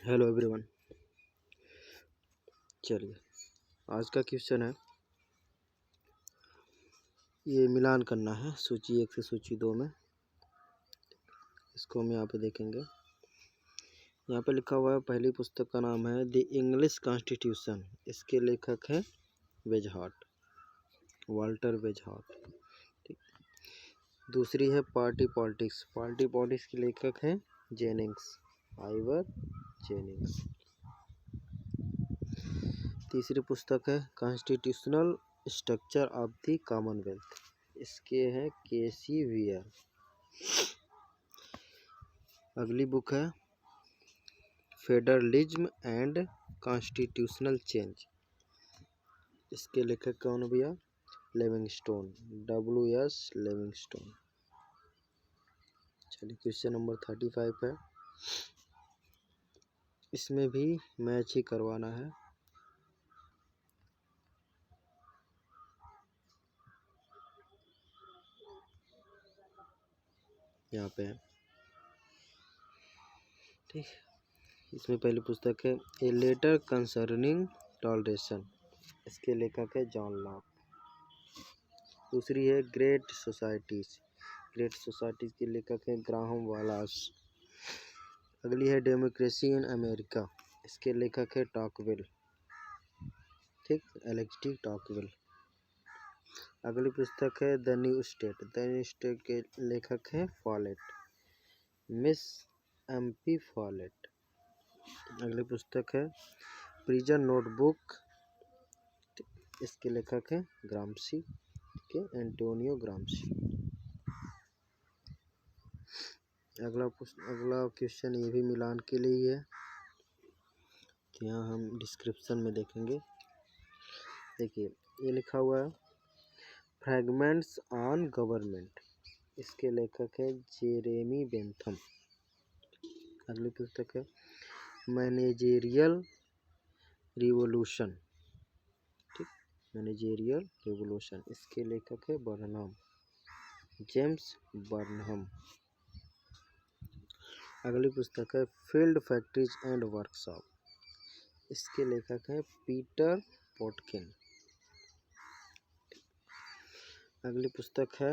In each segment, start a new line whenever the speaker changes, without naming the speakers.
Hello everyone. चलिए, आज का क्वेश्चन है, ये मिलान करना है सूची 1 से सूची 2 में। इसको हम यहाँ पे देखेंगे। यहाँ पे लिखा हुआ है, पहली पुस्तक का नाम है द इंग्लिश कॉन्स्टिट्यूशन। इसके लेखक हैं वेजहार्ट, वाल्टर वेजहार्ट। ठीक। दूसरी है पार्टी पॉलिटिक्स। पार्टी पॉलिटिक्स के लेखक हैं जेनिंग्स, आइवर जेनिंग्स। तीसरी पुस्तक है constitutional structure of the Commonwealth. इसके हैं केसी वियर। अगली बुक है फेडरलिज्म एंड कॉन्स्टिट्यूशनल चेंज। इसके लेखक कौन भैया? Livingstone, WS Livingstone. चलिए, क्वेश्चन नंबर 35 है। इसमें भी मैच ही करवाना है। यहाँ पे है, ठीक। इसमें पहली पुस्तक है ए लेटर कंसर्निंग टॉलरेशन। इसके लेखक है जॉन लॉक। दूसरी है ग्रेट सोसाइटीज। ग्रेट सोसाइटीज के लेखक हैं ग्राहम वालास। अगली है डेमोक्रेसी इन अमेरिका। इसके लेखक है टॉकविल, ठीक, एलेक्स टॉकविल। अगली पुस्तक है the new state. The new state के लेखक हैं फॉलेट, मिस MP फॉलेट। अगली पुस्तक है प्रिजन नोटबुक। इसके लेखक हैं ग्राम्सी के एंटोनियो ग्राम्सी। अगला क्वेश्चन ये भी मिलान के लिए ही है, तो यहाँ हम डिस्क्रिप्शन में देखेंगे। देखिए, ये लिखा हुआ है फ्रैगमेंट्स ऑन गवर्नमेंट। इसके लेखक है जेरेमी बेंथम। अगली पुस्तक है मैनेजेरियल रिवोल्यूशन, ठीक, मैनेजेरियल रिवोल्यूशन। इसके लेखक है बर्नहम, जेम्स बर्नहम। अगली पुस्तक है फील्ड फैक्ट्रीज एंड वर्कशॉप। इसके लेखक हैं पीटर पोटकिन। अगली पुस्तक है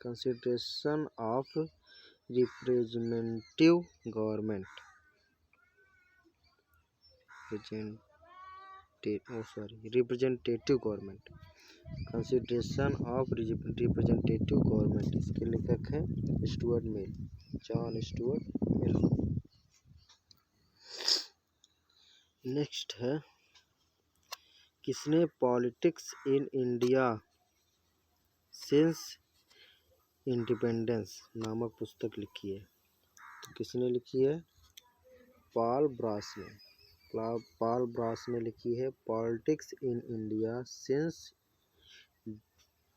consideration of representative government. Representative government, consideration of representative government. इसके लेखक हैं Stuart Mill, John Stuart Mill. Next है किसने politics in India since independence नामक पुस्तक लिखी है? तो किसने लिखी है? पॉल ब्रास ने। पॉल ब्रास ने लिखी है politics in India since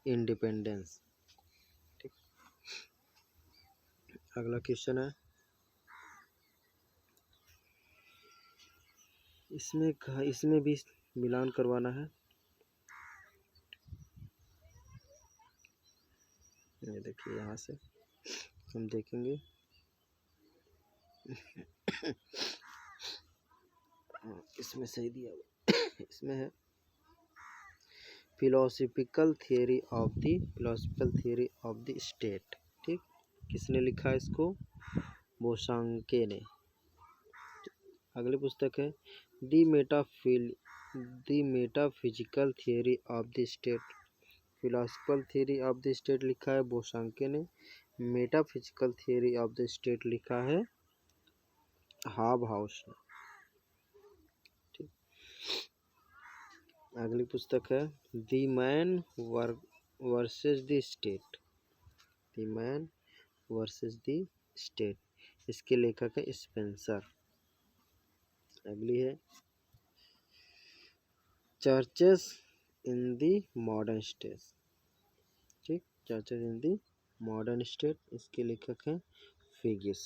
independence, ठीक। अगला क्वेश्चन है, इसमें भी मिलान करवाना है। ये देखिए, यहाँ से हम देखेंगे। इसमें सही दिया हुआ इसमें है philosophical theory of the state, ठीक। किसने लिखा है इसको? बोशांके ने। अगली पुस्तक है the metaphysical theory of the state. Philosophical theory of the state लिखा है बोशांके ने। Metaphysical theory of the state लिखा है हाबहाउस ने, ठीक। अगली पुस्तक है the man versus the state. The man versus the state. इसके लेखक है स्पेंसर। अगली है churches in the modern state, ठीक, churches in the modern state. इसके लेखक हैं फिगिस।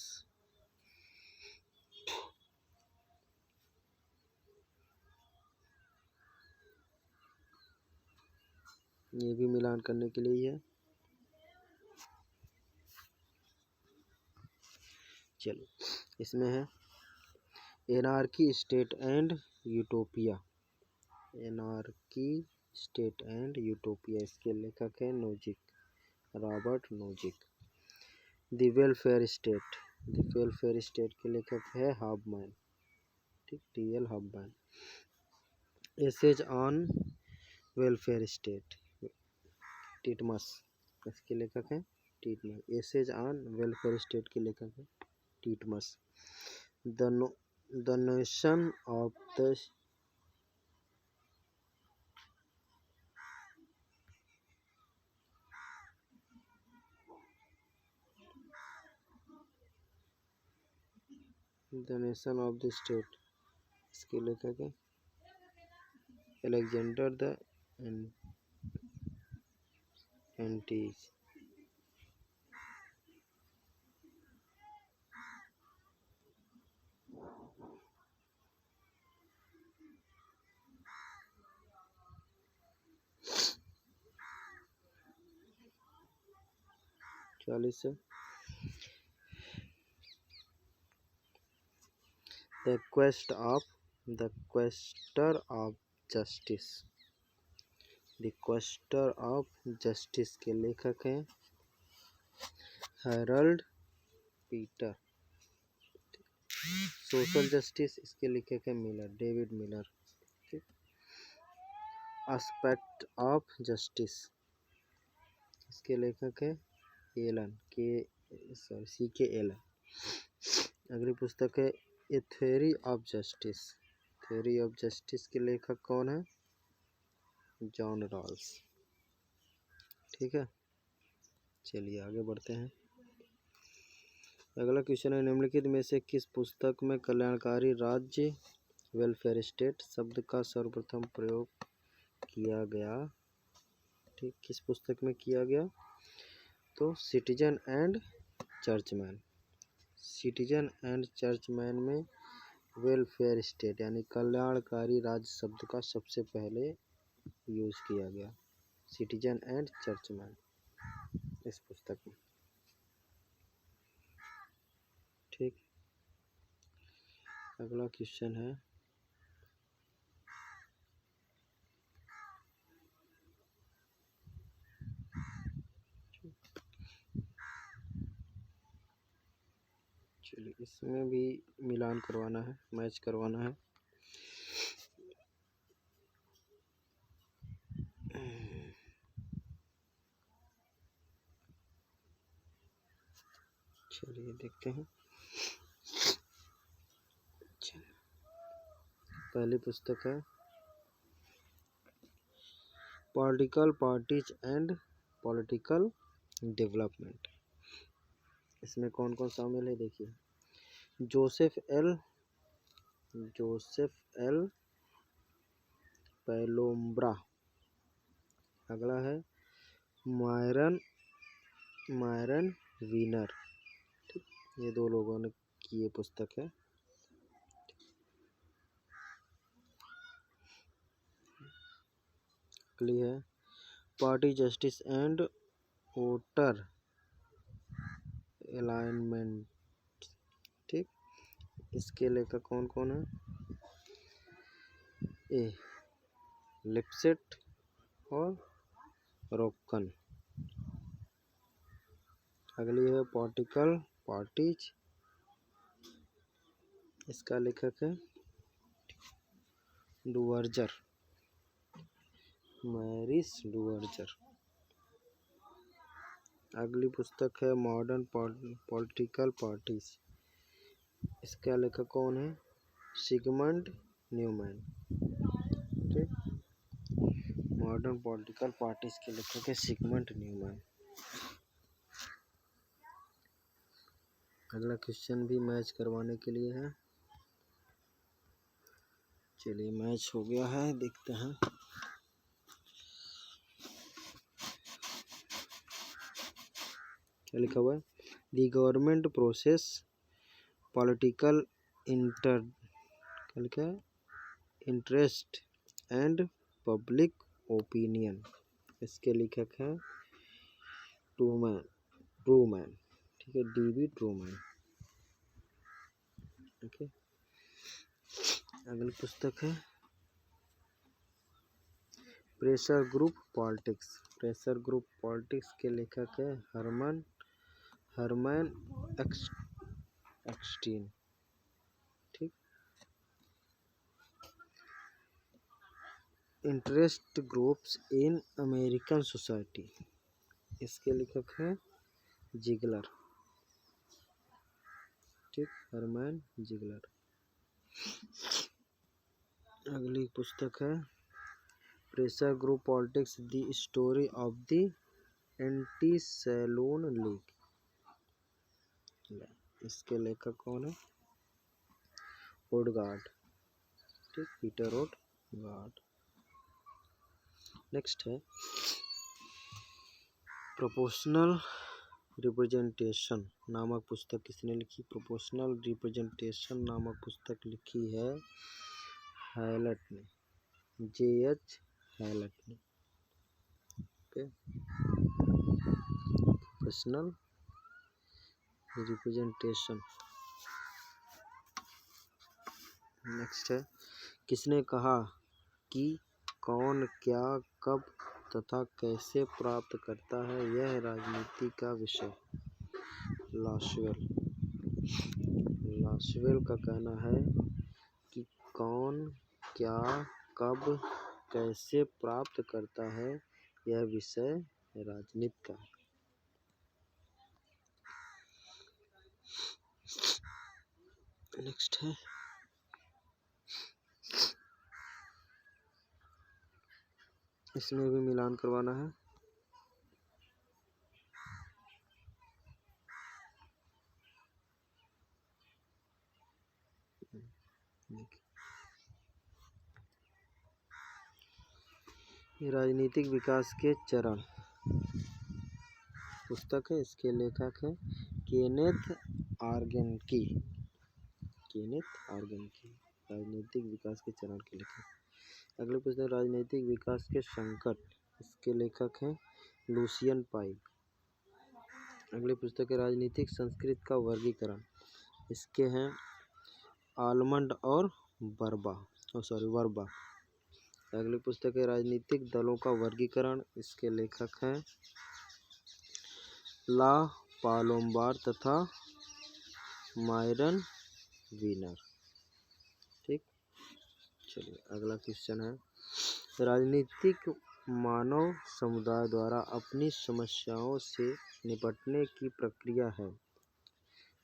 ये भी मिलान करने के लिए ही है। चलिए इसमें है anarchy state and utopia. Anarchy state and utopia, इसके लेखक है Nozick, Robert Nozick. The welfare state, the welfare state के लेखक है हॉबमैन, ठीक, T L. Hobman. Essays on welfare state, Titmuss, इसके लेखक हैं Titmuss. Essays on welfare state के लेखक हैं Titmuss. The nation of the state, इसके लेखक है अलेक्जेंडर द एंटीज। The quester of justice, the quester of justice के लेखक हैं हैरल्ड पीटर। सोशल जस्टिस, इसके लेखक हैं Miller, David Miller. Aspect of justice, इसके लेखक है एलन के एलन। अगली पुस्तक है ए theory of justice. Theory of justice के लेखक कौन है? जॉन रॉल्स, ठीक है। चलिए आगे बढ़ते हैं। अगला क्वेश्चन है निम्नलिखित में से किस पुस्तक में कल्याणकारी राज्य वेलफेयर स्टेट शब्द का सर्वप्रथम प्रयोग किया गया? ठीक, किस पुस्तक में किया गया? तो citizen and churchman. Citizen and churchman में वेलफेयर स्टेट यानी कल्याणकारी राज्य शब्द का सबसे पहले यूज किया गया, सिटीजन एंड चर्चमैन, इस पुस्तक में, ठीक। अगला क्वेश्चन है चलिए इसमें भी मिलान करवाना है, मैच करवाना है। चलिए देखते हैं। पहली पुस्तक है political parties and political development. इसमें कौन कौन शामिल है देखिए, जोसेफ एल पैलोम्ब्रा। अगला है मायरन वीनर, ठीक, ये दो लोगों ने की ये पुस्तक है। अगली है party justice and voter alignment, ठीक, इसके लेखक कौन कौन है? ए लिप्सेट और रोकन। अगली है पॉलिटिकल पार्टीज, इसका लेखक है डुवर्जर, मैरिस डुवर्जर। अगली पुस्तक है मॉडर्न पॉलिटिकल पार्टीज, इसका लेखक कौन है? सिगमंड न्यूमैन, ठीक, मॉडर्न पॉलिटिकल पार्टीज के लेखक है सिगमंड न्यूमैन। अगला क्वेश्चन भी मैच करवाने के लिए है। चलिए मैच हो गया है, देखते हैं। क्या लिखा हुआ है? The government process political interest and public opinion, इसके लेखक हैं ट्रूमैन, ठीक है, D.B. ट्रूमैन। ओके, अगली पुस्तक है pressure group politics. Pressure group politics के लेखक है हरमैन एक्सटीन। ठीक, interest groups in American society, इसके लेखक हैं जिगलर। ठीक, हरमैन जिगलर। अगली पुस्तक है pressure group politics the story of the anti saloon league, इसके लेखक कौन है? ओडगार्ड। ठीक, पीटर ओडगार्ड। नेक्स्ट है प्रोपोर्शनल रिप्रेजेंटेशन नामक पुस्तक किसने लिखी? प्रोपोर्शनल रिप्रेजेंटेशन नामक पुस्तक लिखी है हैलट ने, J.H. हैलट ने। Okay, proportional representation. नेक्स्ट है किसने कहा कि कौन क्या कब तथा कैसे प्राप्त करता है, यह राजनीति का विषय। लासवेल का कहना है कि कौन क्या कब कैसे प्राप्त करता है, यह विषय राजनीति का है। नेक्स्ट है इसमें भी मिलान करवाना है। राजनीतिक विकास के चरण पुस्तक है, इसके लेखक है केनेथ आर्गेनकी। राजनीतिक विकास के चरण के लेखक। अगली पुस्तक राजनीतिक विकास के संकट, इसके लेखक हैं लूसियन पाइक। अगली पुस्तक है राजनीतिक संस्कृति का वर्गीकरण, इसके हैं आलमंड और वर्बा। अगली पुस्तक है राजनीतिक दलों का वर्गीकरण, इसके लेखक हैं ला पालोम्बार तथा मायरन वीनर। ठीक, चलिए अगला क्वेश्चन है राजनीतिक मानव समुदाय द्वारा अपनी समस्याओं से निपटने की प्रक्रिया है।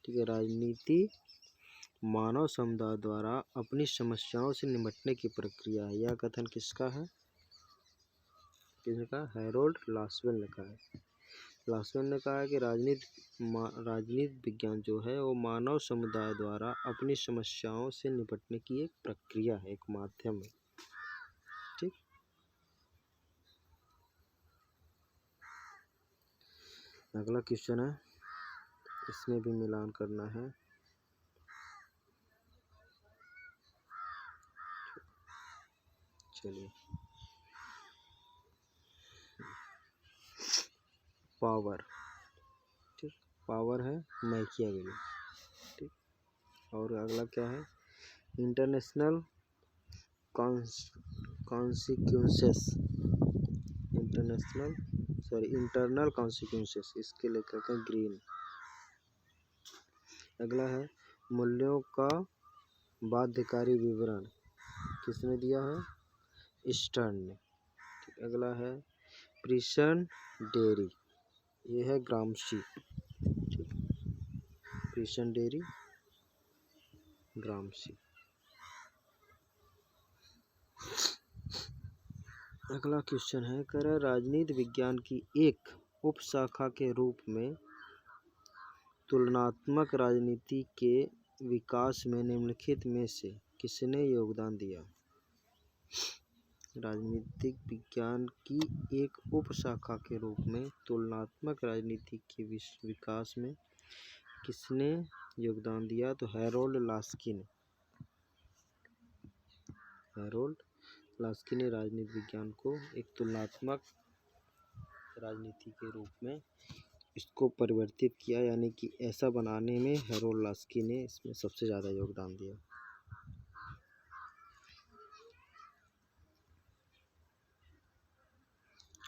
ठीक है, राजनीति मानव समुदाय द्वारा अपनी समस्याओं से निपटने की प्रक्रिया है। यह कथन किसका है? हैरोल्ड लासवेल ने कहा है। लासवेल ने कहा है कि राजनीति विज्ञान जो है वो मानव समुदाय द्वारा अपनी समस्याओं से निपटने की एक प्रक्रिया है, एक माध्यम है। ठीक, अगला क्वेश्चन है, इसमें भी मिलान करना है। चलिए, पावर। ठीक, पावर है मैकियावेली। ठीक, और अगला क्या है? इंटरनल कॉन्सिक्वेंसेस, इसके लेखक हैं ग्रीन। अगला है मूल्यों का बाध्यकारी विवरण, किसने दिया है? स्टर्न ने। अगला है प्रिशन डेयरी, ये है ग्रामशी। प्रिशन डेयरी, ग्रामशी। अगला क्वेश्चन है कर राजनीति विज्ञान की एक उपशाखा के रूप में तुलनात्मक राजनीति के विकास में निम्नलिखित में से किसने योगदान दिया? राजनीतिक विज्ञान की एक उपशाखा के रूप में तुलनात्मक राजनीति के विकास में किसने योगदान दिया? तो हैरोल्ड लास्की ने राजनीति विज्ञान को एक तुलनात्मक राजनीति के रूप में इसको परिवर्तित किया, यानी कि ऐसा बनाने में हैरोल्ड लास्की ने इसमें सबसे ज़्यादा योगदान दिया।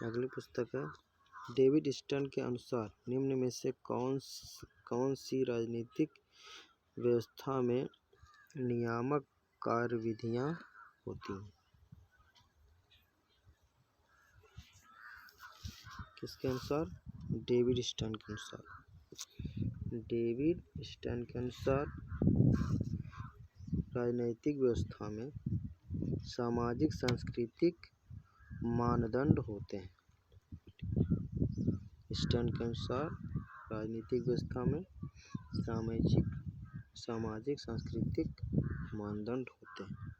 अगली पुस्तक है डेविड स्टर्न के अनुसार निम्न में से कौन सी राजनीतिक व्यवस्था में नियामक कार्यविधियां होती हैं। किसके अनुसार? डेविड स्टर्न के अनुसार। डेविड स्टर्न के अनुसार राजनीतिक व्यवस्था में सामाजिक सांस्कृतिक मानदंड होते हैं। स्टर्न के अनुसार राजनीतिक व्यवस्था में सामाजिक सांस्कृतिक मानदंड होते हैं।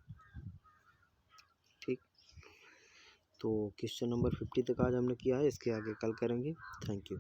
ठीक, तो क्वेश्चन नंबर 50 तक आज हमने किया है, इसके आगे कल करेंगे। Thank you.